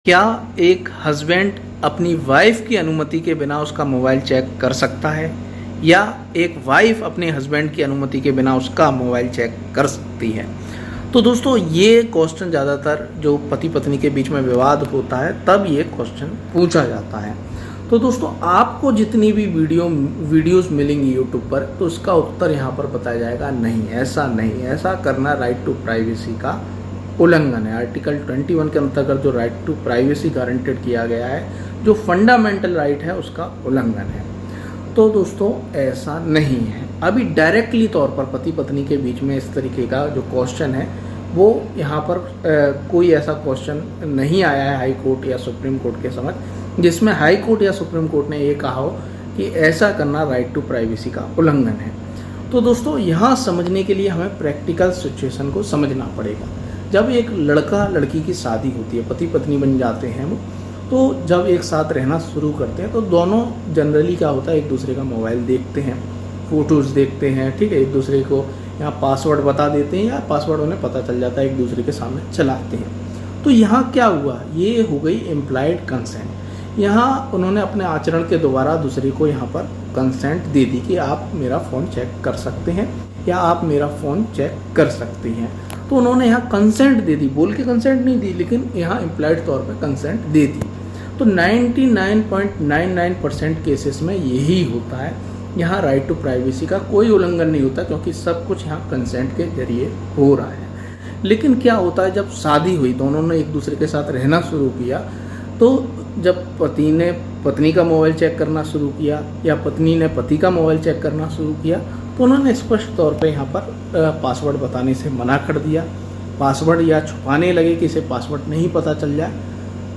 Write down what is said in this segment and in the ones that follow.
क्या एक हस्बैंड अपनी वाइफ की अनुमति के बिना उसका मोबाइल चेक कर सकता है या एक वाइफ अपने हस्बैंड की अनुमति के बिना उसका मोबाइल चेक कर सकती है? तो दोस्तों ये क्वेश्चन ज़्यादातर जो पति पत्नी के बीच में विवाद होता है तब ये क्वेश्चन पूछा जाता है। तो दोस्तों आपको जितनी भी वीडियोस मिलेंगी यूट्यूब पर तो उसका उत्तर यहाँ पर बताया जाएगा नहीं, ऐसा नहीं, ऐसा करना राइट टू प्राइवेसी का उल्लंघन है। आर्टिकल 21 के अंतर्गत जो राइट टू प्राइवेसी गारंटेड किया गया है, जो फंडामेंटल राइट है, उसका उल्लंघन है। तो दोस्तों ऐसा नहीं है। अभी डायरेक्टली तौर पर पति पत्नी के बीच में इस तरीके का जो क्वेश्चन है वो यहाँ पर कोई ऐसा क्वेश्चन नहीं आया है हाई कोर्ट या सुप्रीम कोर्ट के समझ जिसमें हाई कोर्ट या सुप्रीम कोर्ट ने ये कहा हो कि ऐसा करना राइट टू प्राइवेसी का उल्लंघन है। तो दोस्तों यहाँ समझने के लिए हमें प्रैक्टिकल सिचुएशन को समझना पड़ेगा। जब एक लड़का लड़की की शादी होती है, पति पत्नी बन जाते हैं वो, तो जब एक साथ रहना शुरू करते हैं तो दोनों जनरली क्या होता है, एक दूसरे का मोबाइल देखते हैं, फ़ोटोज़ देखते हैं, ठीक है, एक दूसरे को यहाँ पासवर्ड बता देते हैं या पासवर्ड उन्हें पता चल जाता है, एक दूसरे के सामने चलाते हैं। तो यहाँ क्या हुआ, ये हो गई इम्प्लाइड कंसेंट। यहाँ उन्होंने अपने आचरण के द्वारा दूसरे को यहाँ पर कंसेंट दे दी कि आप मेरा फ़ोन चेक कर सकते हैं या आप मेरा फ़ोन चेक कर सकती हैं। तो उन्होंने यहाँ कंसेंट दे दी, बोल के कंसेंट नहीं दी, लेकिन यहाँ इम्प्लाइड तौर पे कंसेंट दे दी। तो 99.99% केसेस में यही होता है। यहाँ राइट टू प्राइवेसी का कोई उल्लंघन नहीं होता क्योंकि सब कुछ यहाँ कंसेंट के जरिए हो रहा है। लेकिन क्या होता है, जब शादी हुई, दोनों ने एक दूसरे के साथ रहना शुरू किया, तो जब पति ने पत्नी का मोबाइल चेक करना शुरू किया या पत्नी ने पति का मोबाइल चेक करना शुरू किया तो उन्होंने स्पष्ट तौर पे यहाँ पर पासवर्ड बताने से मना कर दिया। पासवर्ड या छुपाने लगे कि इसे पासवर्ड नहीं पता चल जाए।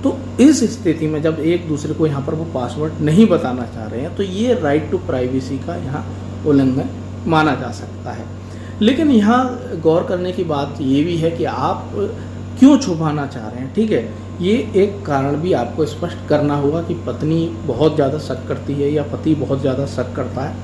तो इस स्थिति में जब एक दूसरे को यहाँ पर वो पासवर्ड नहीं बताना चाह रहे हैं तो ये राइट टू प्राइवेसी का यहाँ उल्लंघन माना जा सकता है। लेकिन यहाँ गौर करने की बात ये भी है कि आप क्यों छुपाना चाह रहे हैं, ठीक है। ये एक कारण भी आपको स्पष्ट करना होगा कि पत्नी बहुत ज़्यादा शक करती है या पति बहुत ज़्यादा शक करता है।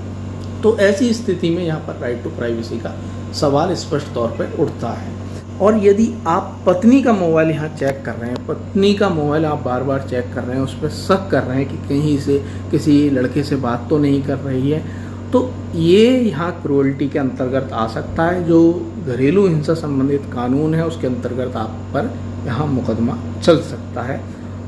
तो ऐसी स्थिति में यहाँ पर राइट टू प्राइवेसी का सवाल स्पष्ट तौर पर उठता है। और यदि आप पत्नी का मोबाइल यहाँ चेक कर रहे हैं, पत्नी का मोबाइल आप बार बार चेक कर रहे हैं, उस पर शक कर रहे हैं कि कहीं से किसी लड़के से बात तो नहीं कर रही है, तो ये यहाँ क्रूअल्टी के अंतर्गत आ सकता है। जो घरेलू हिंसा संबंधित कानून है उसके अंतर्गत आप पर यहाँ मुकदमा चल सकता है।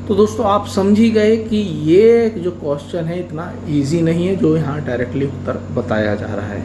तो दोस्तों आप समझ ही गए कि ये जो क्वेश्चन है इतना इजी नहीं है जो यहाँ डायरेक्टली उत्तर बताया जा रहा है।